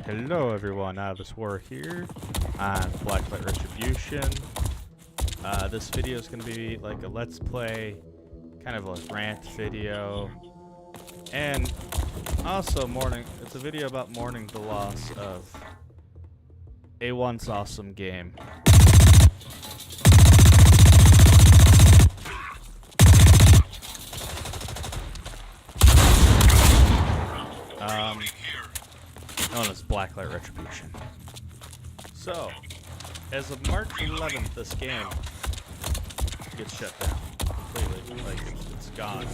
Hello everyone, this War here on Blacklight Retribution. This video is going to be like a let's play, kind of a rant video, and also it's a video about mourning the loss of a once awesome game. Known as Blacklight Retribution. So, as of March 11th, this game gets shut down completely. Like, it's gone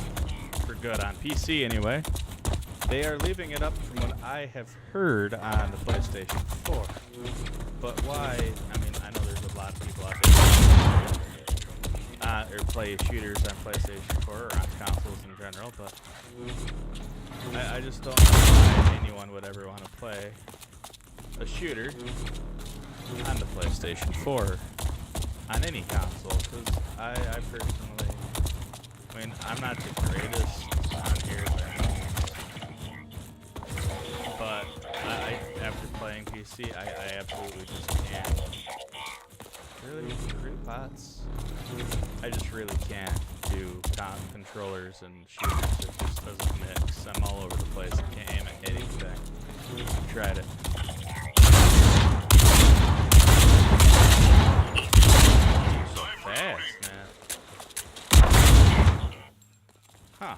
for good on PC anyway. They are leaving it up from what I have heard on the PlayStation 4. But why? I mean, I know there's a lot of people out there or play shooters on PlayStation 4 or on consoles in general, but I just don't know why anyone would ever want to play a shooter on the PlayStation 4 on any console, because I personally, I mean, I'm not the greatest on here, but after playing PC, I absolutely just can't. Really? Root bots? I just really can't do controllers and shooters. It just doesn't mix. I'm all over the place. I can't aim at anything. I've tried it. So fast, man. Huh.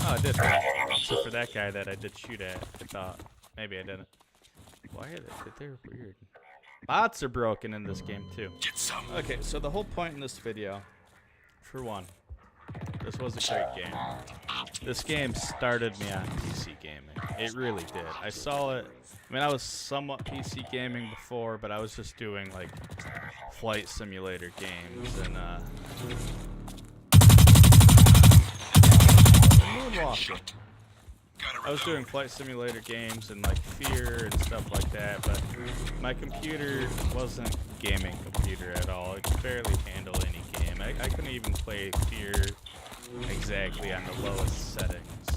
Oh, I did that. So for that guy that I did shoot at, I thought. Maybe I didn't. Why are they're weird. Bots are broken in this game too. Okay, so the whole point in this video, for one, this was a great game. This game started me on PC gaming. It really did. I saw it. I mean, I was somewhat PC gaming before, but I was just doing like flight simulator games and moonwalking. I was doing flight simulator games and like Fear and stuff like that, but my computer wasn't a gaming computer at all. It could barely handle any game. I couldn't even play Fear exactly on the lowest settings.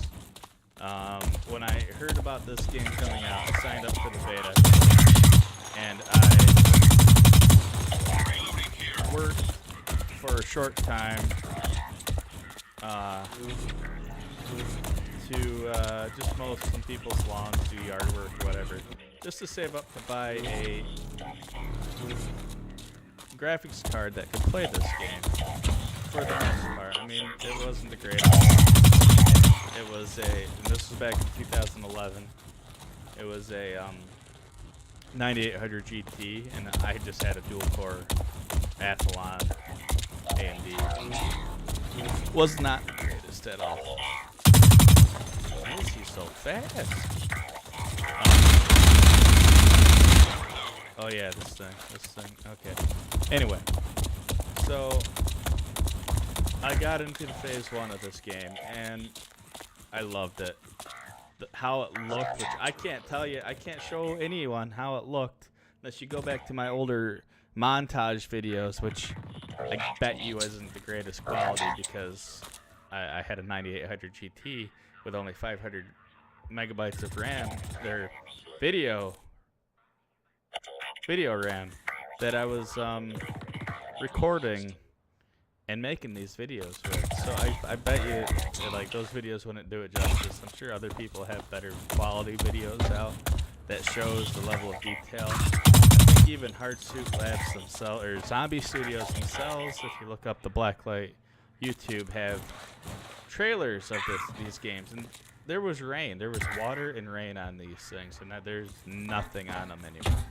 When I heard about this game coming out, I signed up for the beta, and I worked for a short time to just mow some people's lawns, do yard work, whatever, just to save up to buy a graphics card that could play this game for the most part. I mean, it wasn't the greatest. It was and this was back in 2011. It was a 9800 GT, and I just had a dual-core Athlon AMD. Was not the greatest at all. Why is he so fast? Oh yeah, this thing. Okay. Anyway, so I got into the phase 1 of this game, and I loved it. How it looked, which I can't tell you, I can't show anyone how it looked unless you go back to my older montage videos, which I bet you isn't the greatest quality because I had a 9800 GT with only 500 megabytes of RAM, their video RAM, that I was recording and making these videos with. So I bet you like those videos wouldn't do it justice. I'm sure other people have better quality videos out that shows the level of detail. I think even Hardsuit Labs themselves, or Zombie Studios themselves, if you look up the Blacklight YouTube, have trailers of these games, and there was rain. There was water and rain on these things, and there's nothing on them anymore.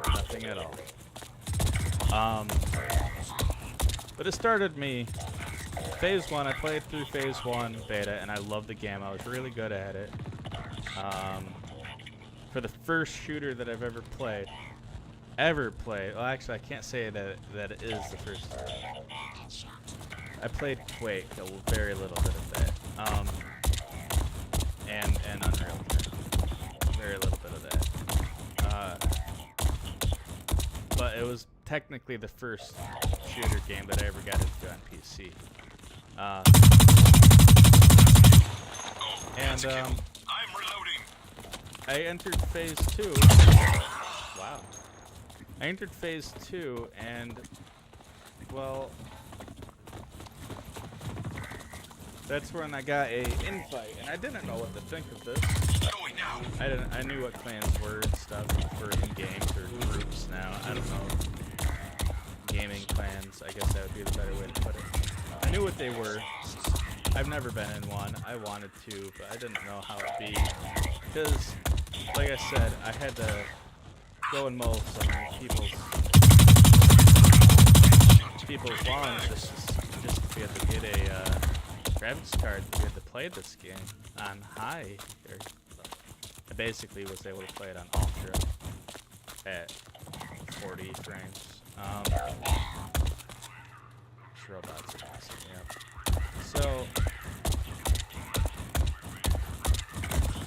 Nothing at all. But it started me. Phase 1, I played through Phase 1 beta, and I loved the game. I was really good at it. For the first shooter that I've ever played. Well, actually, I can't say that it is the first. I played Quake, a very little bit of that, and Unreal, very little bit of that. But it was technically the first shooter game that I ever got into on PC. And I entered phase 2. Wow. I entered phase 2 and, well, that's when I got a invite, and I didn't know what to think of this. I knew what clans were and stuff for in-games or groups now. I don't know. Gaming clans, I guess that would be the better way to put it. I knew what they were. I've never been in one. I wanted to, but I didn't know how it'd be. Because, like I said, I had to go and mow some people's lawns just to be able to get a graphics card to be able to play this game on high. I basically was able to play it on ultra at 40 frames. Robots are messing me up. So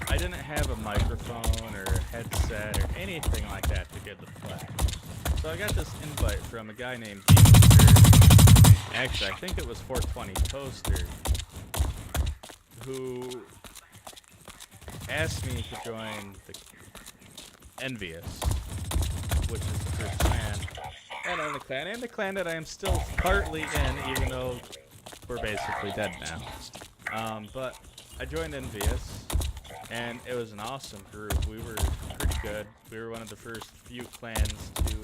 I didn't have a microphone or a headset or anything like that to get the play. So I got this invite from a guy named actually I think it was 420 Toaster, who asked me to join the Envious, which is the first clan, and only clan, and the clan that I am still partly in, even though we're basically dead now. But I joined Envious, and it was an awesome group. We were pretty good. We were one of the first few clans to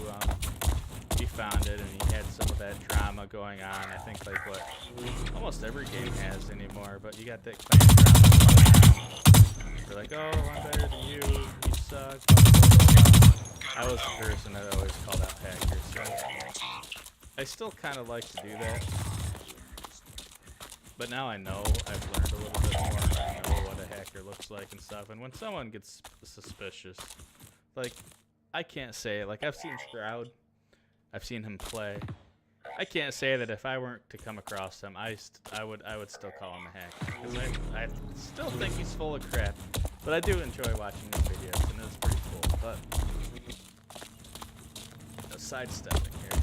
be founded, and you had some of that drama going on. I think like what almost every game has anymore, but you got that clan drama going on. They're like, oh, I'm better than you, you suck, blah, blah, blah, blah. I was the person that always called out hackers, so I still kind of like to do that. But now I know, I've learned a little bit more, I know what a hacker looks like and stuff, and when someone gets suspicious, like, I can't say, like, I've seen Stroud, I've seen him play. I can't say that if I weren't to come across him, I would still call him a hacker, because I still think he's full of crap, but I do enjoy watching his videos, and it's pretty cool, but sidestepping here.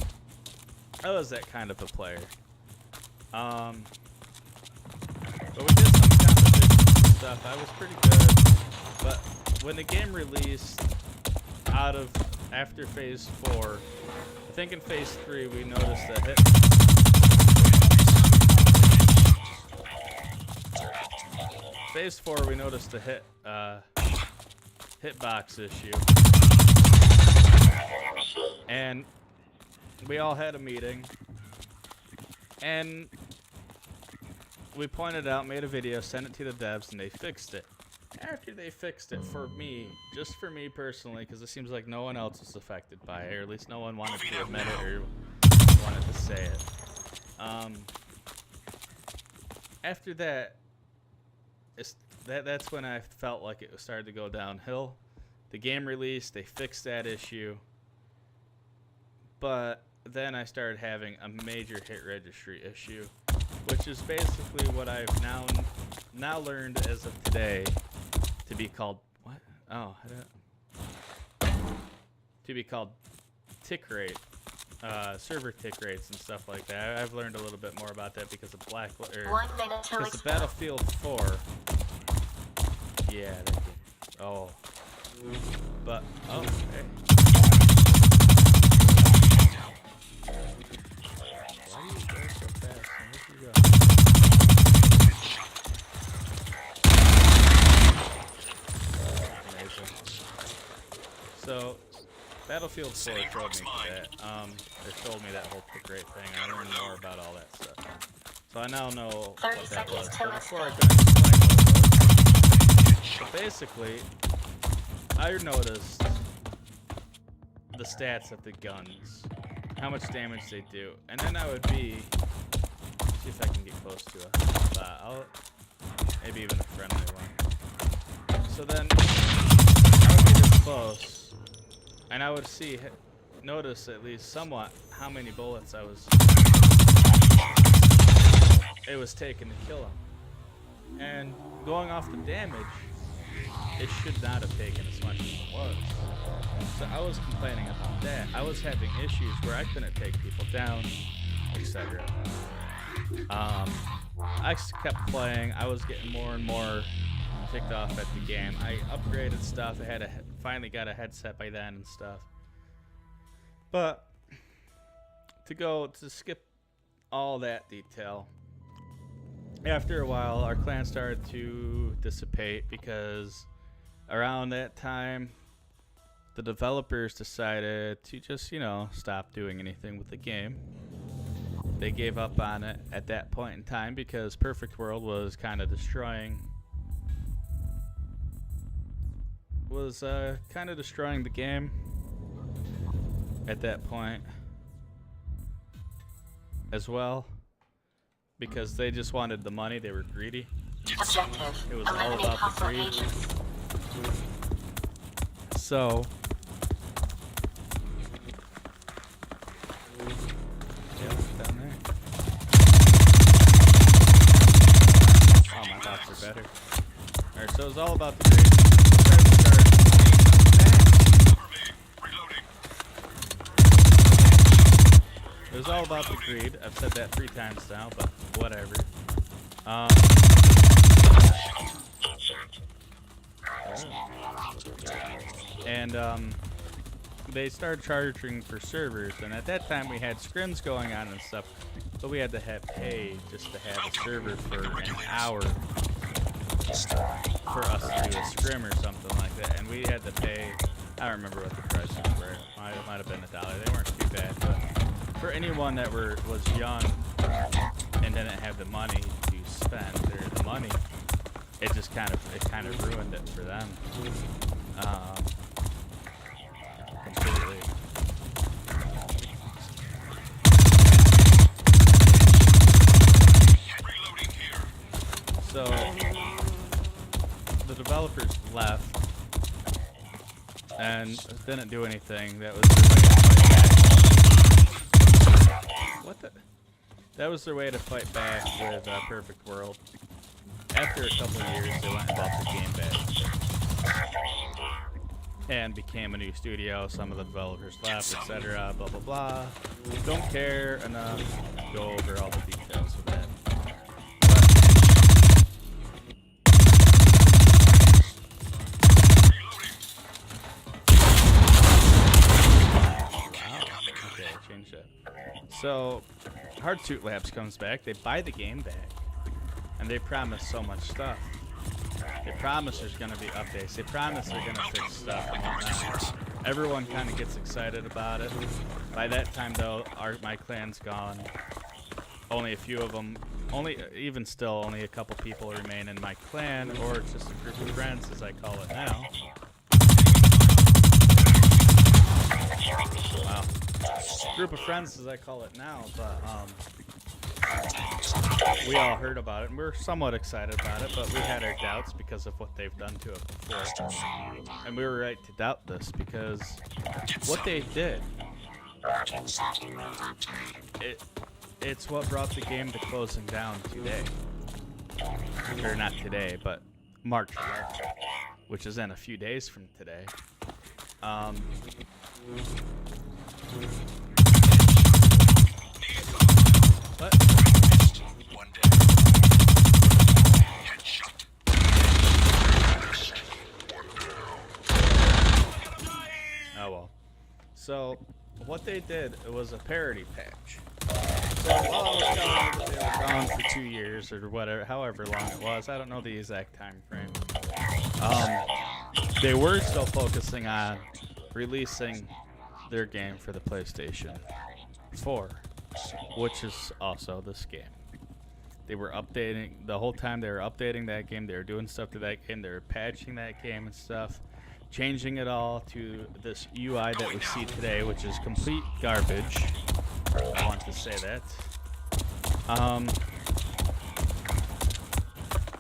I was that kind of a player. But we did some competitions and stuff. I was pretty good. But when the game released after phase 4, I think in phase 3 we noticed a phase 4 we noticed a hitbox issue. And we all had a meeting, and we pointed out, made a video, sent it to the devs, and they fixed it. After they fixed it, for me, just for me personally, because it seems like no one else was affected by it, or at least no one wanted to admit it or wanted to say it. After that, that's when I felt like it started to go downhill. The game released, they fixed that issue. But then I started having a major hit registry issue, which is basically what I've now learned as of today to be called what? Oh, to be called tick rate, server tick rates and stuff like that. I've learned a little bit more about that because of Blacklight, because the Battlefield 4. Yeah, that game. Oh, but oh, hey. Why do you go so fast? Where'd you go? Amazing. So, Battlefield 4 showed me that. It told me that whole tick rate thing. I learned more about all that stuff. So I now know what that was. But before I can explain what it was, so basically, I noticed the stats of the guns, how much damage they do, and then I would see if I can get close to a maybe even a friendly one. So then I would be this close, and I would notice at least somewhat how many bullets it was taking to kill him, and going off the damage, it should not have taken as much as it was. So I was complaining about that. I was having issues where I couldn't take people down, etc. I kept playing. I was getting more and more kicked off at the game. I upgraded stuff. I had finally got a headset by then and stuff. But to skip all that detail, after a while, our clan started to dissipate because around that time, the developers decided to just, stop doing anything with the game. They gave up on it at that point in time because Perfect World was kind of destroying the game at that point as well, because they just wanted the money. They were greedy. It was all about the greed. So yeah, down there. Oh, my thoughts are better. Alright, so it was all about the greed. It was all about the greed. I've said that 3 times now, but whatever. They started charging for servers, and at that time we had scrims going on and stuff, but we had to pay just to have a server for an hour for us to do a scrim or something like that, and we had to pay, I don't remember what the prices were, it might have been $1, they weren't too bad, but for anyone that was young and didn't have the money to spend, or the money, it just kind of ruined it for them. Completely. So the developers left and didn't do anything. That was That was their way to fight back with Perfect World. After a couple of years, they went and bought the game back and became a new studio. Some of the developers left, etc. Blah blah blah. Don't care enough to go over all the details of that. Change that. So, Hardsuit Labs comes back. They buy the game back, and they promise so much stuff. They promise there's going to be updates. They promise they're going to fix stuff and whatnot. Everyone kind of gets excited about it. By that time, though, my clan's gone. Only a few of them. Only a couple people remain in my clan, or it's just a group of friends, as I call it now. Wow. Group of friends, as I call it now, but we all heard about it and we're somewhat excited about it, but we had our doubts because of what they've done to it before. And we were right to doubt this because what they did, it's what brought the game to closing down today. Or not today, but March 11th, which is in a few days from today. What? Oh well. So what they did, it was a parody patch. So while I was they were gone for 2 years or whatever, however long it was, I don't know the exact time frame. They were still focusing on releasing their game for the PlayStation 4, which is also this game. They were updating the whole time. They were updating that game. They were doing stuff to that game. They were patching that game and stuff, changing it all to this UI that we see today, which is complete garbage. I want to say that.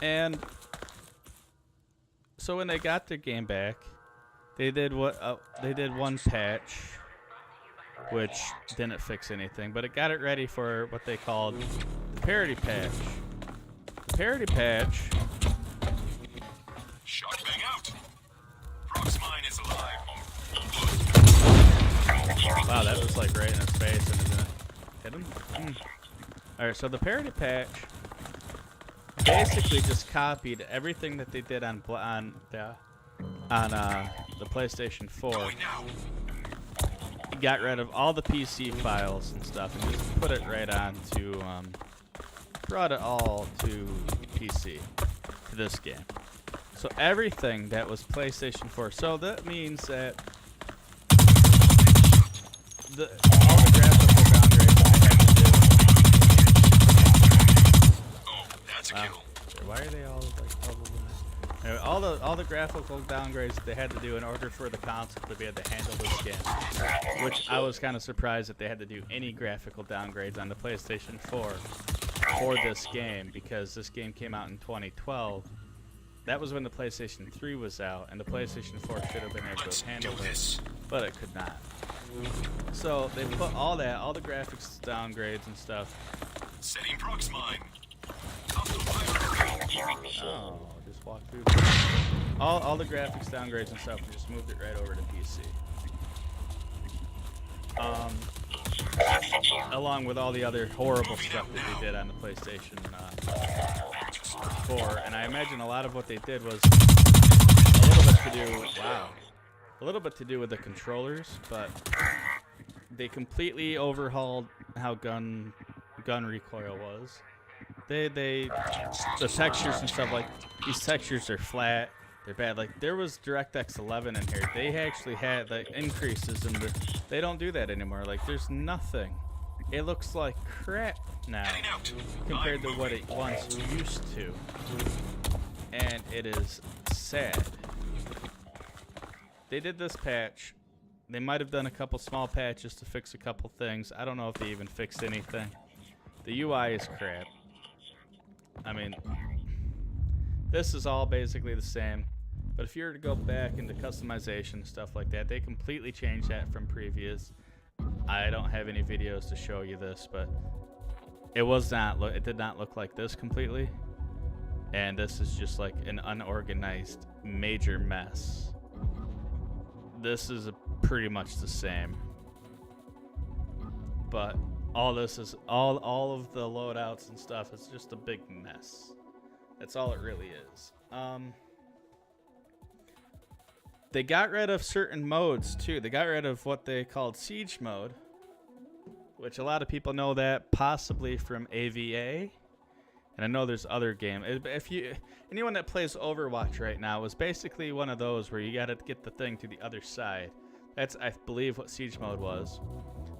And so when they got their game back, they did one patch, which didn't fix anything, but it got it ready for what they called the parody patch. The parody patch. Shot bang out. Brock's mine is alive. Wow, that was like right in his face, and it didn't hit him. All right, so the parody patch basically just copied everything that they did on the PlayStation 4. Got rid of all the PC files and stuff and just put it right on to brought it all to PC to this game. So everything that was PlayStation 4. So that means that all the graphical downgrades I had to do. Oh, that's a kill. Why are they all like bubble? Anyway, all the graphical downgrades that they had to do in order for the console to be able to handle this game, which I was kind of surprised that they had to do any graphical downgrades on the PlayStation 4 for this game, because this game came out in 2012. That was when the PlayStation 3 was out, and the PlayStation 4 should have been able to handle this, but it could not. So they put all the graphics downgrades and stuff. Setting prox mine. Oh, just walk through. All the graphics downgrades and stuff, and just moved it right over to PC. Along with all the other horrible stuff that they did on the PlayStation 4, and I imagine a lot of what they did was a little bit to do with the controllers, but they completely overhauled how gun recoil was. The textures and stuff, like these textures are flat, they're bad. Like there was DirectX 11 in here. They actually had like increases in the. They don't do that anymore. Like there's nothing. It looks like crap now compared to what it once used to, and it is sad. They did this patch. They might have done a couple small patches to fix a couple things. I don't know if they even fixed anything. The UI is crap. I mean, this is all basically the same. But if you were to go back into customization and stuff like that, they completely changed that from previous. I don't have any videos to show you this, but it did not look like this completely. And this is just like an unorganized major mess. This is pretty much the same. But all this is all of the loadouts and stuff, it's just a big mess. That's all it really is. They got rid of certain modes too. They got rid of what they called siege mode, which a lot of people know that possibly from AVA. And I know there's other games. Anyone that plays Overwatch right now is basically one of those where you got to get the thing to the other side. That's, I believe, what siege mode was.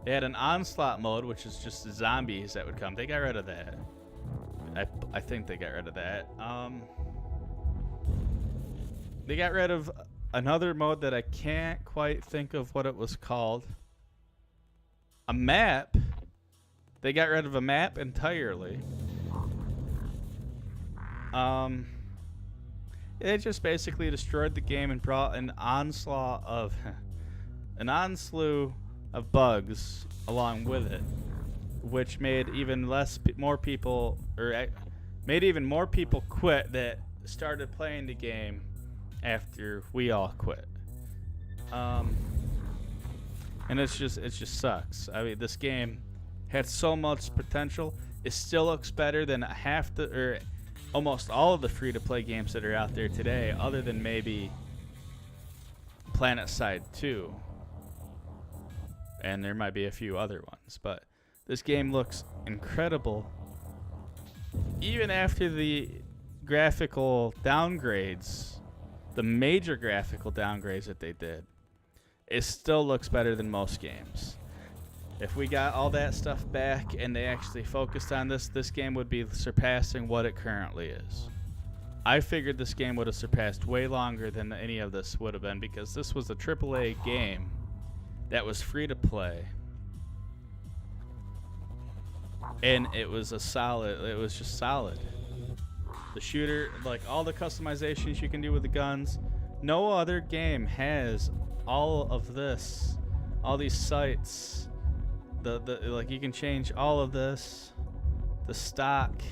They had an onslaught mode, which is just the zombies that would come. They got rid of that. I think they got rid of that. They got rid of another mode that I can't quite think of what it was called. A map. They got rid of a map entirely. It just basically destroyed the game and brought an onslaught of bugs along with it, which made even more people quit that started playing the game after we all quit. And it just sucks. I mean, this game had so much potential. It still looks better than almost all of the free-to-play games that are out there today, other than maybe PlanetSide 2. And there might be a few other ones, but this game looks incredible. Even after the graphical downgrades, the major graphical downgrades that they did, it still looks better than most games. If we got all that stuff back and they actually focused on this game would be surpassing what it currently is. I figured this game would have surpassed way longer than any of this would have been, because this was a AAA game that was free to play. And it was just solid. The shooter, like all the customizations you can do with the guns, no other game has all of this, all these sights. Like you can change all of this, the stock,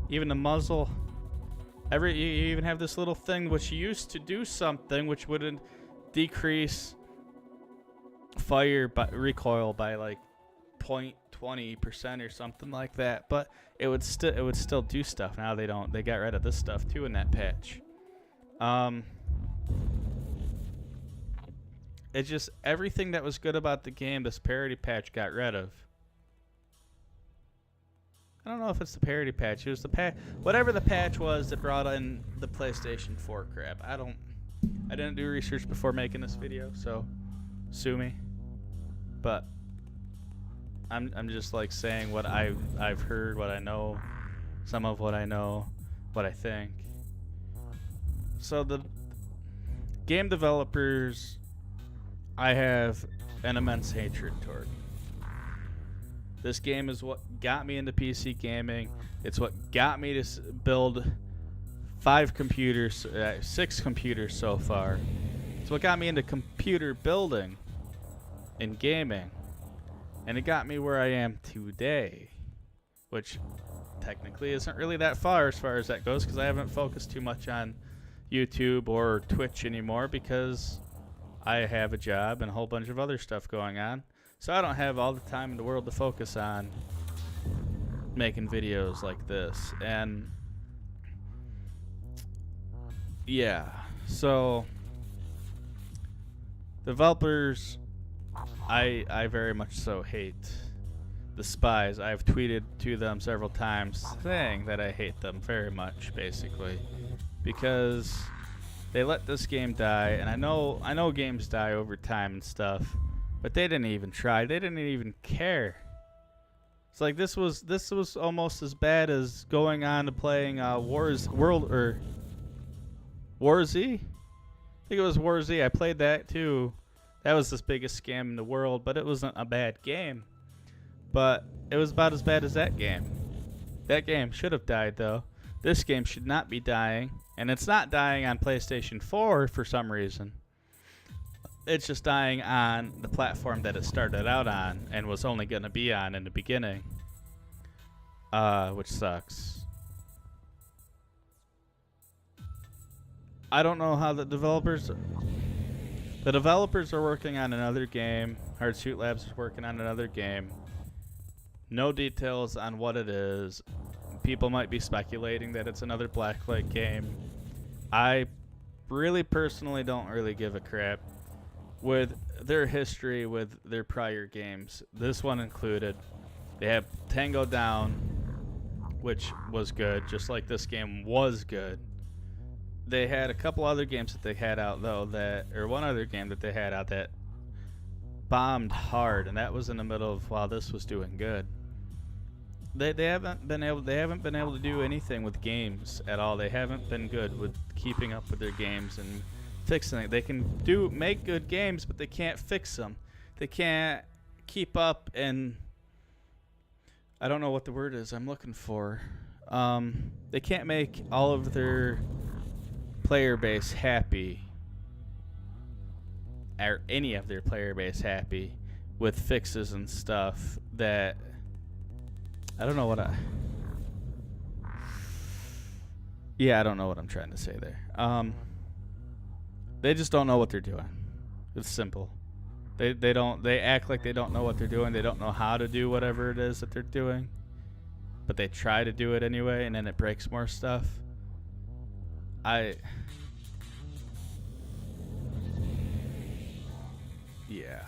even the muzzle. You even have this little thing which used to do something which would decrease recoil by like 0.25 20% or something like that, but it would still do stuff. Now they don't. They got rid of this stuff too in that patch. It's just everything that was good about the game, this parody patch got rid of. I don't know if it's the parody patch. It was the whatever the patch was that brought in the PlayStation 4 crap. I didn't do research before making this video, so sue me. But I'm just like saying what I've heard, what I know, some of what I know, what I think. So the game developers, I have an immense hatred toward. This game is what got me into PC gaming. It's what got me to build 6 computers so far. It's what got me into computer building and gaming. And it got me where I am today, which technically isn't really that far as that goes, because I haven't focused too much on YouTube or Twitch anymore because I have a job and a whole bunch of other stuff going on. So I don't have all the time in the world to focus on making videos like this. And yeah, so developers, I very much so hate, despise. I've tweeted to them several times saying that I hate them very much, basically, because they let this game die. And I know games die over time and stuff, but they didn't even try. They didn't even care. It's like this was almost as bad as going on to playing War Z. I think it was War Z. I played that too. That was the biggest scam in the world, but it wasn't a bad game. But it was about as bad as that game. That game should have died, though. This game should not be dying, and it's not dying on PlayStation 4 for some reason. It's just dying on the platform that it started out on and was only going to be on in the beginning, which sucks. I don't know how the developers are working on another game. Hardsuit Labs is working on another game. No details on what it is. People might be speculating that it's another Blacklight game. I really personally don't really give a crap. With their history with their prior games, this one included, they have Tango Down, which was good, just like this game was good. They had a couple other games that they had out though one other game that they had out that bombed hard, and that was in the middle of while this was doing good. They haven't been able to do anything with games at all. They haven't been good with keeping up with their games and fixing it. They can make good games, but they can't fix them. They can't keep up, and I don't know what the word is I'm looking for. They can't make all of their player base happy, or any of their player base happy, with fixes and stuff that I don't know what I don't know what I'm trying to say there. They just don't know what they're doing. It's simple. They act like they don't know what they're doing. They don't know how to do whatever it is that they're doing, but they try to do it anyway, and then it breaks more stuff. Yeah.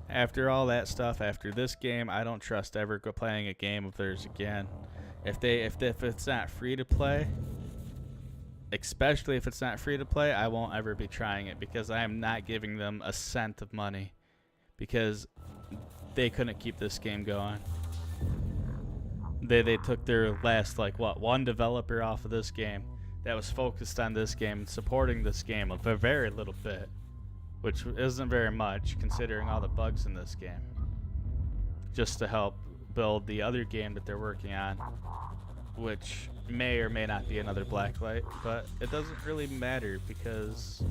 After all that stuff, after this game, I don't trust ever playing a game of theirs again. If it's not free to play, especially if it's not free to play, I won't ever be trying it, because I am not giving them a cent of money, because they couldn't keep this game going. They took their last one developer off of this game that was focused on this game and supporting this game a very little bit, which isn't very much considering all the bugs in this game, just to help build the other game that they're working on, which may or may not be another Blacklight, but it doesn't really matter because,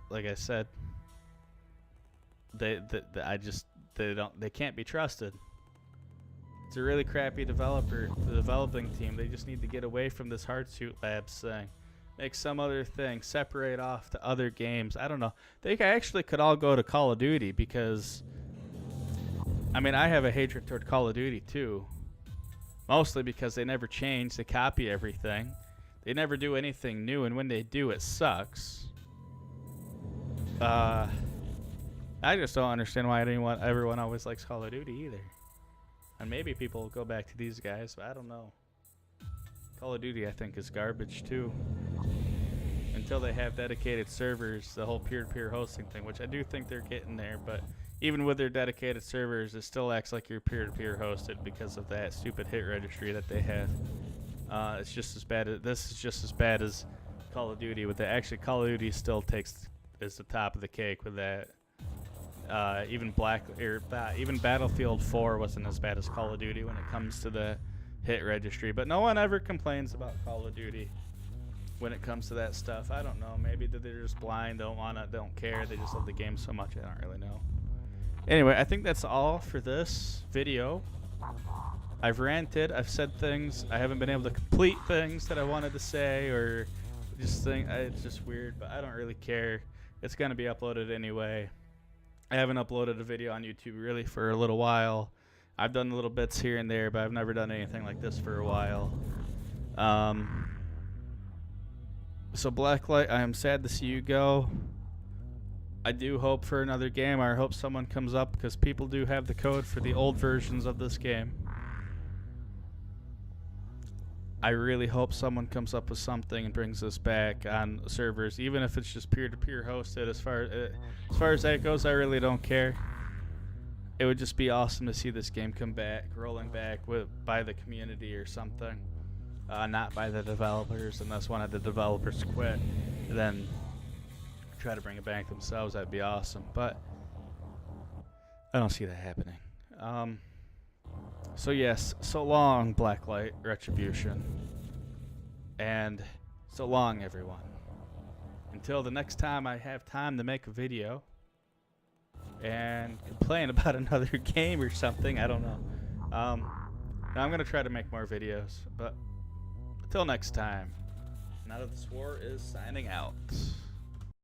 like I said, they can't be trusted. It's a really crappy developer, the developing team. They just need to get away from this Hardsuit Labs thing. make some other thing, separate off to other games. I don't know. They actually could all go to Call of Duty because, I mean, I have a hatred toward Call of Duty too. Mostly because they never change, they copy everything. They never do anything new, and when they do, it sucks. I just don't understand why everyone always likes Call of Duty either. And maybe people will go back to these guys, but I don't know. Call of Duty, I think, is garbage too. Until they have dedicated servers, the whole peer-to-peer hosting thing, which I do think they're getting there, but even with their dedicated servers, it still acts like you're peer-to-peer hosted because of that stupid hit registry that they have. It's just as bad as this is just as bad as Call of Duty. With actually, Call of Duty still is the top of the cake with that. Even Battlefield 4 wasn't as bad as Call of Duty when it comes to the hit registry, but no one ever complains about Call of Duty when it comes to that stuff. I don't know. Maybe they're just blind, don't care. They just love the game so much. I don't really know. Anyway, I think that's all for this video. I've ranted. I've said things. I haven't been able to complete things that I wanted to say, or just think it's just weird. But I don't really care. It's gonna be uploaded anyway. I haven't uploaded a video on YouTube really for a little while. I've done little bits here and there, but I've never done anything like this for a while. So Blacklight, I am sad to see you go. I do hope for another game. I hope someone comes up, because people do have the code for the old versions of this game. I really hope someone comes up with something and brings this back on servers, even if it's just peer-to-peer hosted. As far as that goes, I really don't care. It would just be awesome to see this game come back, rolling back by the community or something, not by the developers, unless one of the developers quit, then try to bring it back themselves. That'd be awesome, but I don't see that happening. So yes, so long, Blacklight Retribution, and so long, everyone. Until the next time I have time to make a video and complain about another game or something, I don't know. Now I'm gonna try to make more videos, but until next time, Now that the Swore is signing out.